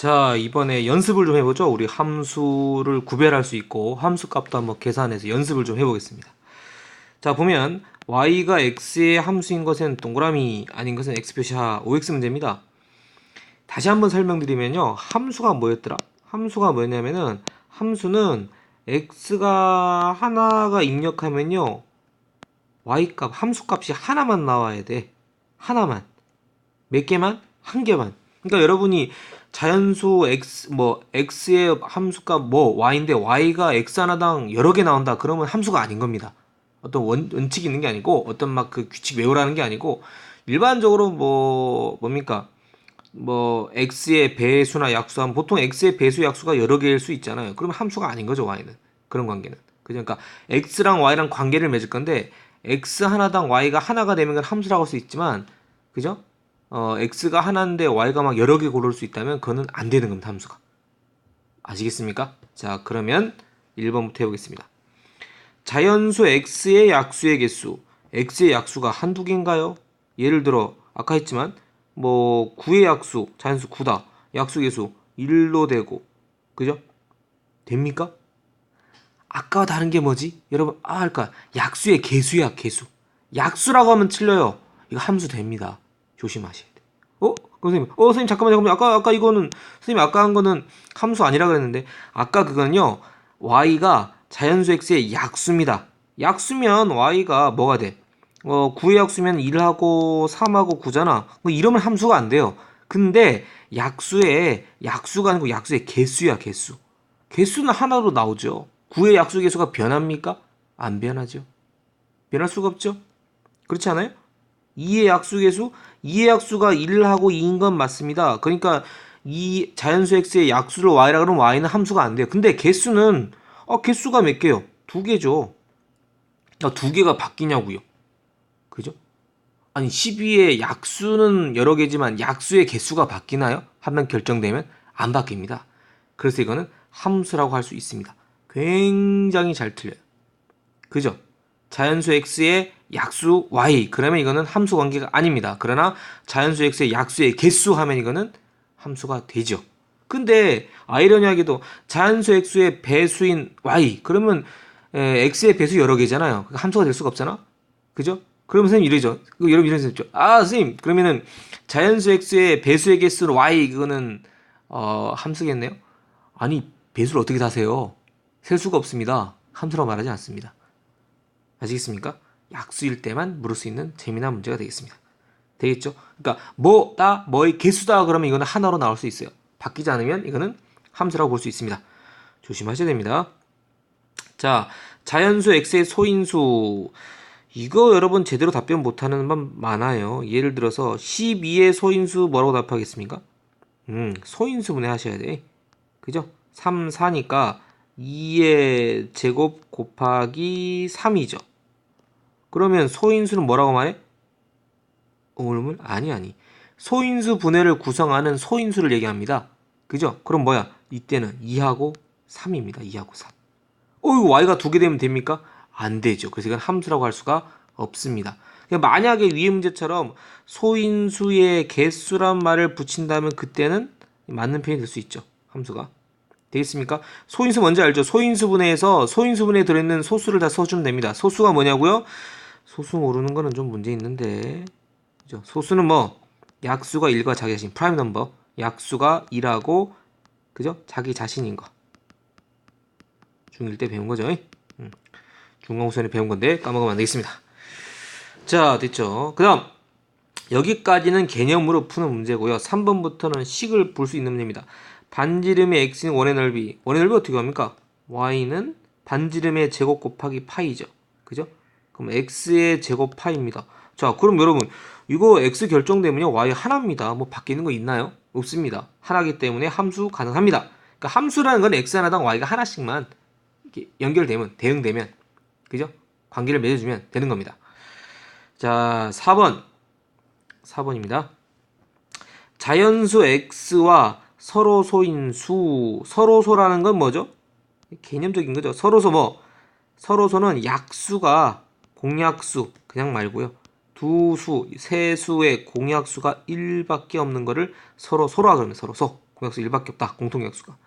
자, 이번에 연습을 좀 해보죠. 우리 함수를 구별할 수 있고 함수 값도 한번 계산해서 연습을 좀 해보겠습니다. 자, 보면 y가 x의 함수인 것은 동그라미 아닌 것은 x 표시하 5x 문제입니다. 다시 한번 설명드리면요. 함수가 뭐였더라? 함수가 뭐였냐면은 함수는 x가 하나가 입력하면요. y값, 함수값이 하나만 나와야 돼. 하나만. 몇 개만? 한 개만. 그러니까 여러분이 자연수 x x의 함수값 y인데 y가 x 하나당 여러 개 나온다. 그러면 함수가 아닌 겁니다. 어떤 원칙이 있는 게 아니고 어떤 막 그 규칙 외우라는 게 아니고 일반적으로 뭡니까? x의 배수나 약수하면 보통 x의 배수 약수가 여러 개일 수 있잖아요. 그러면 함수가 아닌 거죠, y는. 그런 관계는. 그러니까 x랑 y랑 관계를 맺을 건데 x 하나당 y가 하나가 되면 그건 함수라고 할 수 있지만 그죠? x가 하나인데 y가 막 여러 개 고를 수 있다면 그거는 안 되는 겁니다, 함수가. 아시겠습니까? 자, 그러면 1번부터 해보겠습니다. 자연수 x의 약수의 개수. x의 약수가 한두 개인가요? 예를 들어 아까 했지만 9의 약수, 자연수 9다. 약수 개수 1로 되고 그죠? 됩니까? 아까와 다른 게 뭐지? 여러분 할까? 약수의 개수야, 개수. 약수라고 하면 틀려요. 이거 함수 됩니다. 조심하셔야 돼. 선생님, 선생님, 잠깐만. 아까 이거는, 선생님, 아까 한 거는 함수 아니라 그랬는데, 아까 그건요, y가 자연수 x의 약수입니다. 약수면 y가 뭐가 돼? 9의 약수면 1하고 3하고 9잖아. 이러면 함수가 안 돼요. 근데 약수의 약수가 아니고 약수의 개수야, 개수. 개수는 하나로 나오죠. 9의 약수 개수가 변합니까? 안 변하죠. 변할 수가 없죠. 그렇지 않아요? 2의 약수 개수? 2의 약수가 1하고 2인 건 맞습니다. 그러니까 이 자연수 x의 약수를 y라 그러면 y는 함수가 안 돼요. 근데 개수는 개수가 몇 개요? 두 개죠. 두 개가 바뀌냐고요. 그죠? 아니 12의 약수는 여러 개지만 약수의 개수가 바뀌나요? 한 번 결정되면 안 바뀝니다. 그래서 이거는 함수라고 할 수 있습니다. 굉장히 잘 틀려요. 그죠? 자연수 x의 약수 y 그러면 이거는 함수 관계가 아닙니다. 그러나 자연수 x의 약수의 개수 하면 이거는 함수가 되죠. 근데 아이러니하게도 자연수 x의 배수인 y 그러면 x의 배수 여러 개잖아요. 함수가 될 수가 없잖아. 그죠? 그러면 선생님 이러죠. 여러분 이런 생각 있죠. 선생님 그러면은 자연수 x의 배수의 개수는 y 그거는 함수겠네요. 아니 배수를 어떻게 다세요? 셀 수가 없습니다. 함수라고 말하지 않습니다. 아시겠습니까? 약수일 때만 물을 수 있는 재미난 문제가 되겠습니다. 되겠죠? 그러니까 뭐의 개수다 그러면 이거는 하나로 나올 수 있어요. 바뀌지 않으면 이거는 함수라고 볼 수 있습니다. 조심하셔야 됩니다. 자, 자연수 x의 소인수 이거 여러분 제대로 답변 못하는 분 많아요. 예를 들어서 12의 소인수 뭐라고 답하겠습니까? 소인수분해 하셔야 돼. 그죠? 3, 4니까 2의 제곱 곱하기 3이죠. 그러면 소인수는 뭐라고 말해? 오물물? 아니. 소인수 분해를 구성하는 소인수를 얘기합니다. 그죠? 그럼 뭐야? 이때는 2하고 3입니다. 2하고 3. 이거 y가 두 개 되면 됩니까? 안 되죠. 그래서 이건 함수라고 할 수가 없습니다. 그러니까 만약에 위의 문제처럼 소인수의 개수란 말을 붙인다면 그때는 맞는 표현이 될 수 있죠. 함수가. 되겠습니까? 소인수 뭔지 알죠? 소인수분해에서 소인수분해에 들어있는 소수를 다 써주면 됩니다. 소수가 뭐냐고요? 소수 모르는 거는 좀 문제 있는데 그죠? 소수는 약수가 1과 자기 자신 프라임 넘버 약수가 1하고 그죠? 자기 자신인 거 중1 때 배운 거죠. 중간고사에 배운 건데 까먹으면 안 되겠습니다. 자 됐죠. 그 다음 여기까지는 개념으로 푸는 문제고요. 3번부터는 식을 볼 수 있는 문제입니다. 반지름의 x는 원의 넓이 어떻게 합니까? y는 반지름의 제곱 곱하기 파이죠. 그죠? 그럼 x의 제곱 파이입니다. 자 그럼 여러분 이거 x 결정되면요 y 하나입니다. 바뀌는 거 있나요? 없습니다. 하나기 때문에 함수 가능합니다. 그러니까 함수라는 건 x 하나당 y가 하나씩만 이렇게 연결되면 대응되면 그죠? 관계를 맺어주면 되는 겁니다. 자 4번입니다. 자연수 x와 서로소인 서로소라는 건 뭐죠? 개념적인 거죠. 서로소는 약수가 공약수 그냥 말고요. 세 수의 공약수가 1밖에 없는 거를 서로소라 그러면 서로소 공약수 1밖에 없다. 공통약수가.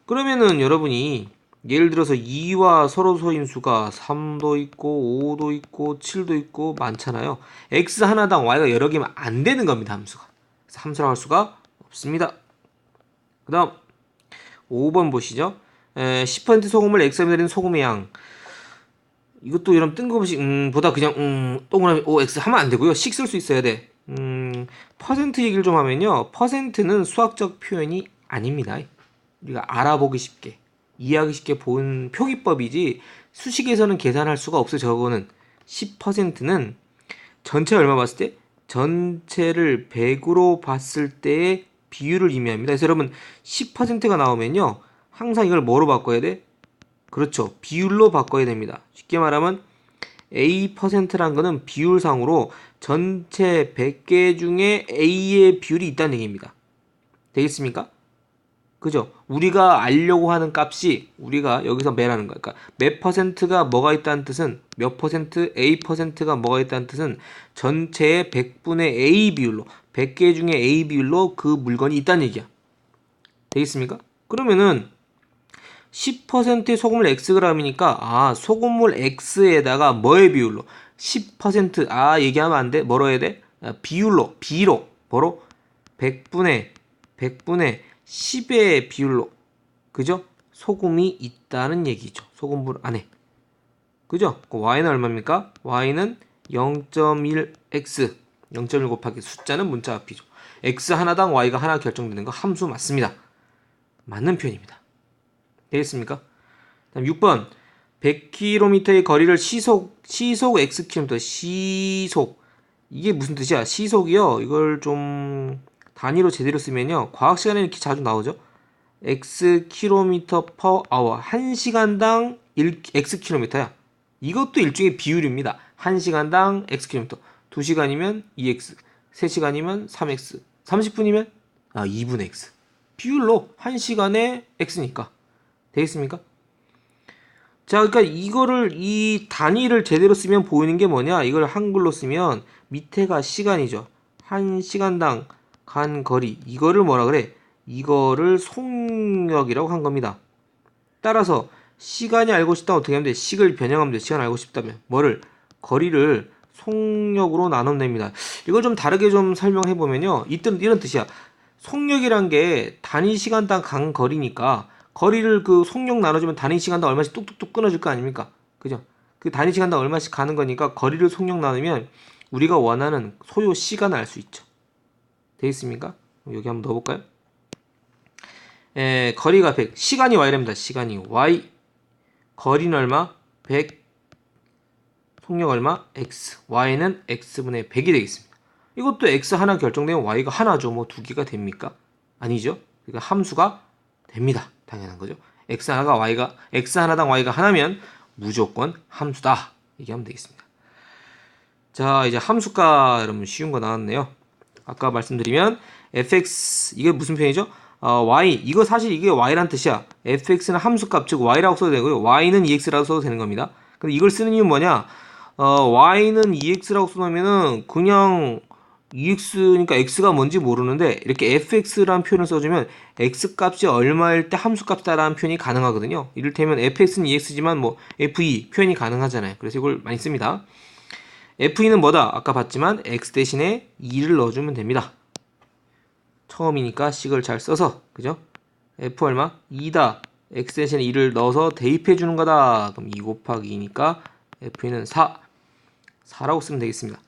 그러면은 여러분이 예를 들어서 2와 서로 소인수가 3도 있고 5도 있고 7도 있고 많잖아요. x 하나당 y가 여러 개면 안 되는 겁니다. 함수가. 그래서 함수라고 할 수가 없습니다. 그 다음 5번 보시죠. 10% 소금을 x에 내린 소금의 양. 이것도 이런 뜬금없이 보다 그냥 동그라미 OX 하면 안 되고요. 식 쓸 수 있어야 돼. 퍼센트 얘기를 좀 하면요. 퍼센트는 수학적 표현이 아닙니다. 우리가 알아보기 쉽게, 이해하기 쉽게 본 표기법이지 수식에서는 계산할 수가 없어요. 저거는 10%는 전체 얼마 봤을 때? 전체를 100으로 봤을 때의 비율을 의미합니다. 그래서 여러분 10%가 나오면요. 항상 이걸 뭐로 바꿔야 돼? 그렇죠. 비율로 바꿔야 됩니다. 쉽게 말하면 A%란 거는 비율상으로 전체 100개 중에 A의 비율이 있다는 얘기입니다. 되겠습니까? 그죠? 우리가 알려고 하는 값이 우리가 여기서 매라는 거야. 그러니까 몇 퍼센트가 뭐가 있다는 뜻은 몇 퍼센트 A%가 뭐가 있다는 뜻은 전체의 100분의 A 비율로 100개 중에 A 비율로 그 물건이 있다는 얘기야. 되겠습니까? 그러면은 10%의 소금물 Xg이니까 소금물 X에다가 뭐의 비율로 10% 얘기하면 안 돼. 뭐로 해야 돼? 비율로 B로 뭐로? 100분의 10의 비율로 그죠? 소금이 있다는 얘기죠. 소금물 안에 그죠? Y는 얼마입니까? Y는 0.1X 0.1 곱하기 숫자는 문자 앞이죠. X 하나당 Y가 하나 결정되는 거 함수 맞습니다. 맞는 표현입니다. 되겠습니까? 다음 6번 100km의 거리를 시속 Xkm 시속 이게 무슨 뜻이야? 시속이요. 이걸 좀 단위로 제대로 쓰면요. 과학 시간에 이렇게 자주 나오죠. Xkm per hour 1시간당 Xkm야. 이것도 일종의 비율입니다. 1시간당 Xkm 2시간이면 2X 3시간이면 3X 30분이면 2분의 X 비율로 1시간에 X니까 되겠습니까? 자, 그러니까 이 단위를 제대로 쓰면 보이는 게 뭐냐? 이걸 한글로 쓰면 밑에가 시간이죠. 1시간당 간 거리. 이거를 뭐라 그래? 이거를 속력이라고 한 겁니다. 따라서 시간이 알고 싶다면 어떻게 하면 돼? 식을 변형하면 돼. 시간 알고 싶다면. 뭐를? 거리를 속력으로 나눠냅니다. 이걸 좀 다르게 좀 설명해 보면요. 이런 뜻이야. 속력이란 게 단위 시간당 간 거리니까 거리를 그 속력 나눠주면 단위 시간당 얼마씩 뚝뚝뚝 끊어질 거 아닙니까? 그죠? 그 단위 시간당 얼마씩 가는 거니까 거리를 속력 나누면 우리가 원하는 소요 시간을 알 수 있죠. 되겠습니까? 여기 한번 넣어볼까요? 거리가 100, 시간이 y랍니다. 시간이 y, 거리는 얼마? 100, 속력 얼마? x, y는 x분의 100이 되겠습니다. 이것도 x 하나 결정되면 y가 하나죠. 뭐 두 개가 됩니까? 아니죠. 그러니까 함수가 됩니다. 당연한 거죠. x 하나당 y가 하나면 무조건 함수다. 얘기하면 되겠습니다. 자, 이제 함수가 여러분 쉬운 거 나왔네요. 아까 말씀드리면 fx 이게 무슨 표현이죠? y 이거 사실 이게 y란 뜻이야. fx는 함수값 즉 y라고 써도 되고요. y는 ex라고 써도 되는 겁니다. 근데 이걸 쓰는 이유는 뭐냐? y는 ex라고 써놓으면은 그냥 ex니까 x가 뭔지 모르는데 이렇게 fx라는 표현을 써주면 x 값이 얼마일 때 함수 값이다라는 표현이 가능하거든요. 이를테면 fx는 ex지만 뭐 fe 표현이 가능하잖아요. 그래서 이걸 많이 씁니다. fe는 뭐다? 아까 봤지만 x 대신에 2를 넣어주면 됩니다. 처음이니까 식을 잘 써서 그죠? f 얼마? 2다. x 대신에 2를 넣어서 대입해 주는 거다. 그럼 2 곱하기 2니까 f는 4라고 쓰면 되겠습니다.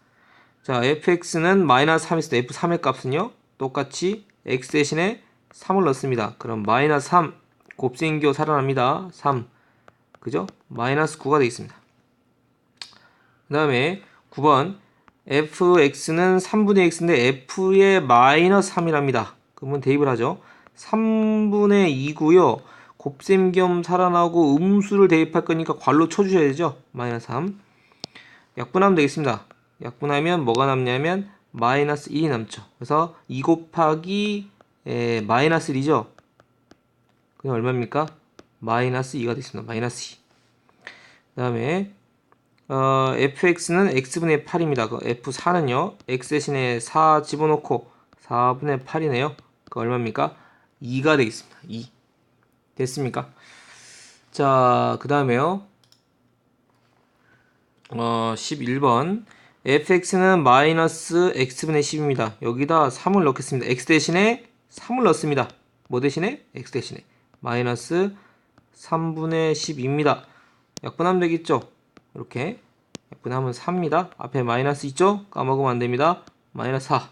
자, fx는 마이너스 3이 있을 때 f3의 값은요. 똑같이 x 대신에 3을 넣습니다. 그럼 마이너스 3 곱셈교 살아납니다. 3 그죠? 마이너스 9가 되겠습니다. 그 다음에 9번 fx는 3분의 x인데 f의 마이너스 3이랍니다. 그러면 대입을 하죠. 3분의 2고요. 곱셈 겸 살아나고 음수를 대입할 거니까 괄호 쳐주셔야 되죠. 마이너스 3 약분하면 되겠습니다. 약분하면 뭐가 남냐면 마이너스 1이 남죠. 그래서 2 곱하기 마이너스 1이죠. 그럼 얼마입니까? 마이너스 2가 되겠습니다. 마이너스 2. 그 다음에 fx는 x분의 8입니다. 그 f4는요. x 대신에 4 집어넣고 4분의 8이네요. 그 얼마입니까? 2가 되겠습니다. 2. 됐습니까? 자, 그 다음에요. 11번. fx는 마이너스 x분의 10입니다. 여기다 3을 넣겠습니다. x 대신에 3을 넣습니다. 뭐 대신에? x 대신에 마이너스 3분의 10입니다. 약분하면 되겠죠? 이렇게 약분하면 4입니다. 앞에 마이너스 있죠? 까먹으면 안됩니다. 마이너스 4.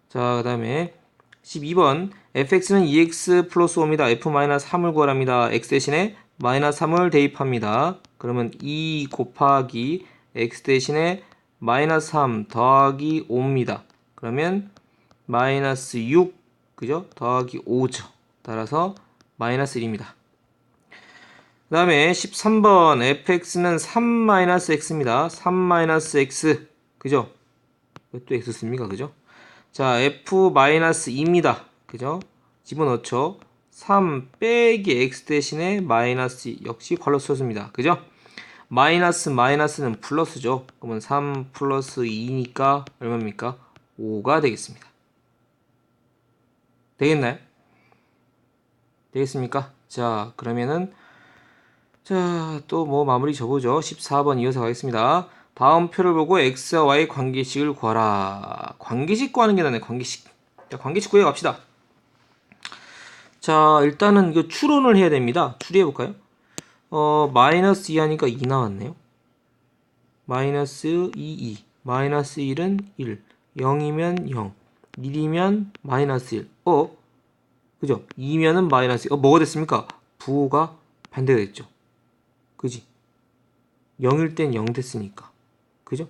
자, 그 다음에 12번. fx는 2x 플러스 5입니다. f-3을 구하랍니다. x 대신에 마이너스 3을 대입합니다. 그러면 2 곱하기 x 대신에 마이너스 3 더하기 5입니다. 그러면 마이너스 6, 그죠? 더하기 5죠. 따라서 마이너스 1입니다. 그 다음에 13번. fx는 3-x입니다. 3-x, 그죠? 왜 또 x 씁니까? 그죠? 자, f-2입니다. 그죠? 집어넣죠. 3 빼기 x 대신에 마이너스 역시 괄호 써줍니다. 그죠? 마이너스는 플러스죠. 그러면 3 플러스 2니까 얼마입니까? 5가 되겠습니다. 되겠나요? 되겠습니까? 자, 그러면은 자, 또 뭐 마무리 줘보죠. 14번 이어서 가겠습니다. 다음 표를 보고 x와 y 관계식을 구하라. 관계식 구하는 게 낫네. 관계식. 자, 관계식 구해 갑시다. 자, 일단은 이거 추론을 해야 됩니다. 추리해 볼까요? 마이너스 2 하니까 2 나왔네요. 마이너스 2. 마이너스 1은 1. 0이면 0. 1이면 마이너스 1. 그죠? 2면은 마이너스 1. 뭐가 됐습니까? 부호가 반대가 됐죠. 그지? 0일 땐 0 됐으니까. 그죠?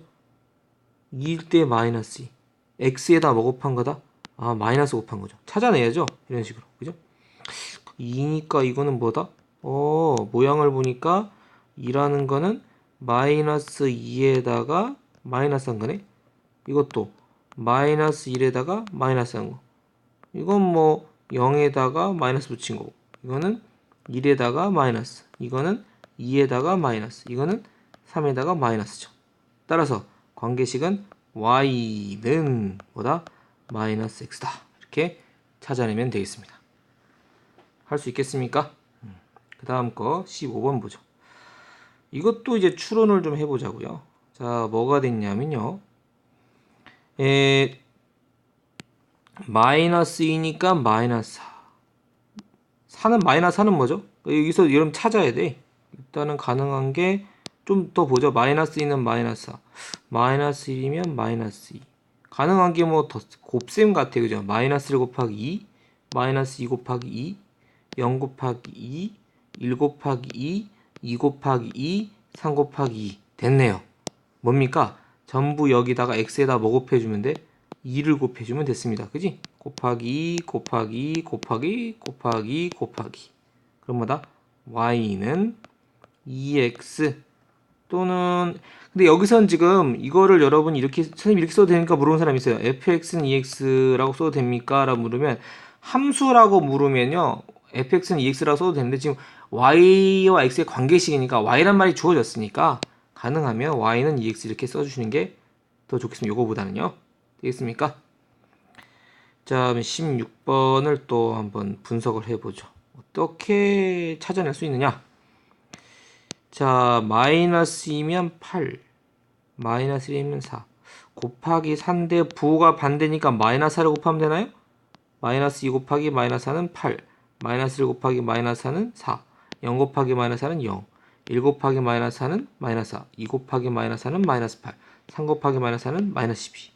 2일 때 마이너스 2. x에다 뭐 곱한 거다? 아, 마이너스 곱한 거죠. 찾아내야죠. 이런 식으로. 그죠? 2니까 이거는 뭐다? 모양을 보니까 2라는 거는 마이너스 2에다가 마이너스 한 거네. 이것도 마이너스 1에다가 마이너스 한 거. 이건 뭐 0에다가 마이너스 붙인 거고. 이거는 1에다가 마이너스. 이거는 2에다가 마이너스. 이거는 3에다가 마이너스죠. 따라서 관계식은 y는 뭐다? 마이너스 x다. 이렇게 찾아내면 되겠습니다. 할 수 있겠습니까? 그 다음 거 15번 보죠. 이것도 이제 추론을 좀 해보자고요. 자, 뭐가 됐냐면요. 마이너스 2니까 마이너스 4. 4는 마이너스 4는 뭐죠? 여기서 여러분 찾아야 돼. 일단은 가능한 게 좀 더 보죠. 마이너스 2는 마이너스 4. 마이너스 1이면 마이너스 2. 가능한 게 뭐 더 곱셈 같아. 그죠? 마이너스 1 곱하기 2, 마이너스 2 곱하기 2, 0 곱하기 2, 1 곱하기 2, 2 곱하기 2, 3 곱하기 2. 됐네요. 뭡니까? 전부 여기다가 x에다 뭐 곱해주면 돼? 2를 곱해주면 됐습니다. 그지? 곱하기 곱하기 곱하기 곱하기 곱하기. 그럼 뭐다? y는 2x 또는 근데 여기선 지금 이거를 여러분 이렇게 선생님 이렇게 써도 되니까 물어보는 사람이 있어요. fx는 2x라고 써도 됩니까? 라고 물으면 함수라고 물으면요. fx는 2x라고 써도 되는데 지금 y와 x의 관계식이니까 y란 말이 주어졌으니까 가능하면 y는 2x 이렇게 써주시는 게 더 좋겠습니다. 요거보다는요. 되겠습니까? 자, 16번을 또 한번 분석을 해보죠. 어떻게 찾아낼 수 있느냐? 자, 마이너스 2면 8, 마이너스 1이면 4, 곱하기 4인데 부호가 반대니까 마이너스 4를 곱하면 되나요? 마이너스 2 곱하기 마이너스 4는 8, 마이너스 1 곱하기 마이너스 4는 4, 0 곱하기 마이너스 4는 0, 1 곱하기 마이너스 4는 마이너스 4, 2 곱하기 마이너스 4는 마이너스 8, 3 곱하기 마이너스 4는 마이너스 12.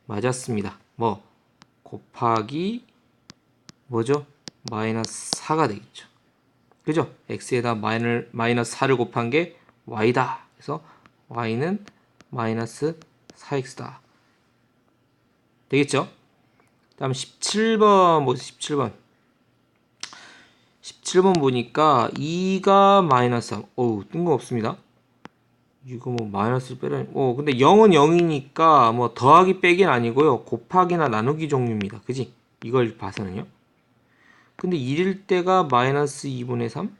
맞았습니다. 뭐 곱하기 뭐죠? 마이너스 4가 되겠죠. 그죠? x에다 마이너스 4를 곱한 게 y다. 그래서 y는 마이너스 4x다. 되겠죠? 다음 17번 뭐죠? 17번. 17번 보니까 2가 마이너스 3. 뜬금없습니다. 이거 뭐 마이너스를 빼라니. 근데 0은 0이니까 뭐 더하기 빼기는 아니고요. 곱하기나 나누기 종류입니다. 그지? 이걸 봐서는요. 근데 1일 때가 마이너스 2분의 3?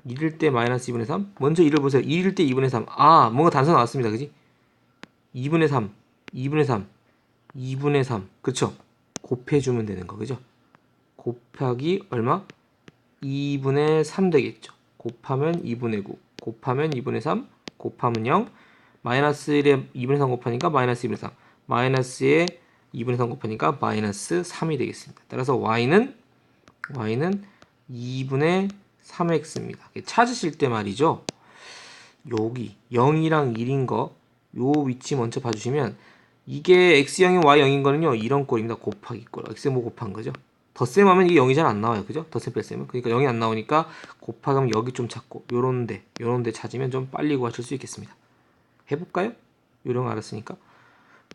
1일 때 마이너스 2분의 3? 먼저 1을 보세요. 1일 때 2분의 3. 뭔가 단서 나왔습니다. 그지? 2분의 3, 2분의 3, 2분의 3. 그쵸? 곱해주면 되는 거. 그죠? 곱하기 얼마? 2분의 3 되겠죠. 곱하면 2분의 9, 곱하면 2분의 3, 곱하면 0, 마이너스 1에 2분의 3 곱하니까 마이너스 2분의 3, 마이너스에 2분의 3 곱하니까 마이너스 3이 되겠습니다. 따라서 y는 2분의 3x입니다. 찾으실 때 말이죠. 여기 0이랑 1인 거 요 위치 먼저 봐주시면 이게 x0이 y0인 거는요 이런 꼴입니다. 곱하기 꼴. x에 뭐 곱한 거죠. 덧셈하면 이게 0이 잘 안 나와요. 그죠? 덧셈 뺄셈은. 그러니까 0이 안 나오니까 곱하면 여기 좀 찾고 요런데 찾으면 좀 빨리 구하실 수 있겠습니다. 해볼까요? 요령 알았으니까.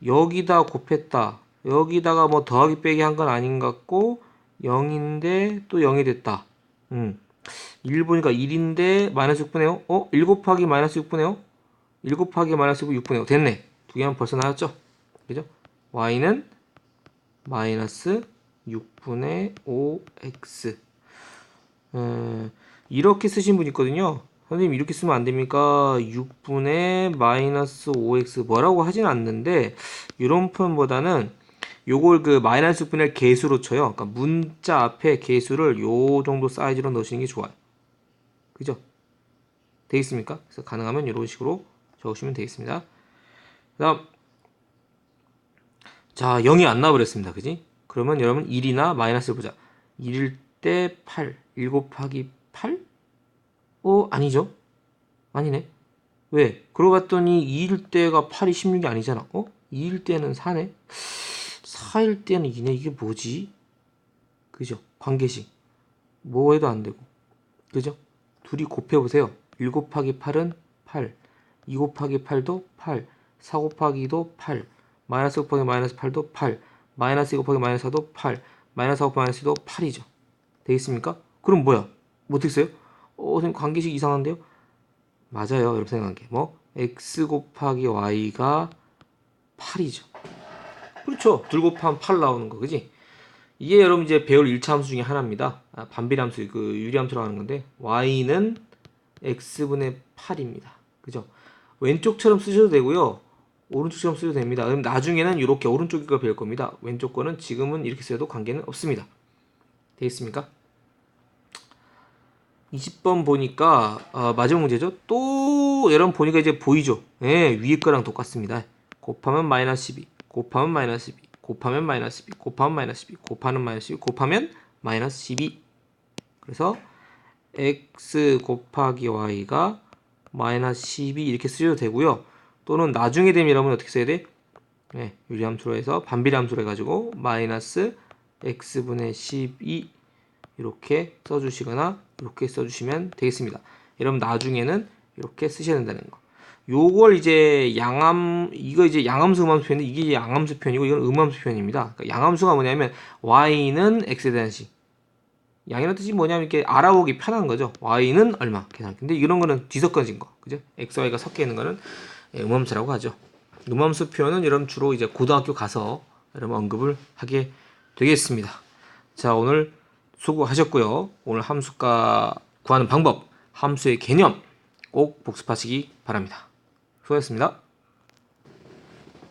여기다 곱했다. 여기다가 뭐 더하기 빼기 한 건 아닌 것 같고 0인데 또 0이 됐다. 1 보니까 1인데 마이너스 6분의 5. 1 곱하기 마이너스 6분의 5. 1 곱하기 마이너스 6분의 5. 됐네. 두 개만 벌써 나왔죠? 그죠? y는 마이너스 6분의 5x. 이렇게 쓰신 분 있거든요. 선생님 이렇게 쓰면 안 됩니까? 6분의 마이너스 5x 뭐라고 하진 않는데 이런 표현보다는 요걸 그 마이너스 6분의 개수로 쳐요. 그러니까 문자 앞에 개수를 요 정도 사이즈로 넣으시는 게 좋아요. 그죠? 되겠습니까? 그래서 가능하면 이런 식으로 적으시면 되겠습니다. 그다음 자 0이 안 나와버렸습니다. 그지? 그러면 여러분 1이나 마이너스를 보자. 1일 때 8. 1 곱하기 8? 아니죠? 아니네. 왜? 그러고 봤더니 2일 때가 8이 16이 아니잖아. 2일 때는 4네. 4일 때는 2네. 이게 뭐지? 그죠? 관계식. 뭐 해도 안 되고. 그죠? 둘이 곱해보세요. 1 곱하기 8은 8. 2 곱하기 8도 8. 4 곱하기 2도 8. 마이너스 곱하기 마이너스 8도 8. 마이너스 2 곱하기 마이너스 4도 8. 마이너스 4 곱하기 마이너스 2도 8이죠. 되겠습니까? 그럼 뭐야? 뭐 어떻게 써요? 선생님 관계식 이상한데요? 맞아요. 여러분 생각한 게. 뭐? x 곱하기 y가 8이죠. 그렇죠. 둘 곱하면 8 나오는 거. 그지? 이게 여러분 이제 배울 1차 함수 중에 하나입니다. 반비례함수, 그 유리함수라고 하는 건데 y는 x분의 8입니다. 그죠? 왼쪽처럼 쓰셔도 되고요. 오른쪽처럼 쓰셔도 됩니다. 그럼 나중에는 이렇게 오른쪽 거 배울 겁니다. 왼쪽 거는 지금은 이렇게 써도 관계는 없습니다. 되겠습니까? 20번 보니까 마지막 문제죠. 또 여러분 보니까 이제 보이죠. 예, 위에 거랑 똑같습니다. 곱하면 마이너스 12, 곱하면 마이너스 12, 곱하면 마이너스 12, 곱하면 마이너스 12, 곱하면 마이너스 12, 곱하면 마이너스 12. 그래서 x 곱하기 y가 마이너스 12 이렇게 쓰셔도 되고요. 또는 나중에 되면 여러분 어떻게 써야 돼? 네, 유리함수로 해서 반비례함수로 해가지고 마이너스 x분의 12 이렇게 써주시거나 이렇게 써주시면 되겠습니다. 여러분 나중에는 이렇게 쓰셔야 된다는 거. 요걸 이제 이거 이제 양함수 음함수 표현인데 이게 양함수 표현이고 이건 음함수 표현입니다. 그러니까 양함수가 뭐냐면 y는 x에 대한 식. 양이라는 뜻이 뭐냐면 이렇게 알아보기 편한 거죠. y는 얼마 계산. 근데 이런 거는 뒤섞어진 거, 그죠? x, y가 섞여 있는 거는 음함수라고 하죠. 음함수 표현은 여러분 주로 이제 고등학교 가서 여러분 언급을 하게 되겠습니다. 자, 오늘 수고하셨고요. 오늘 함수가 구하는 방법, 함수의 개념 꼭 복습하시기 바랍니다. 수고하셨습니다.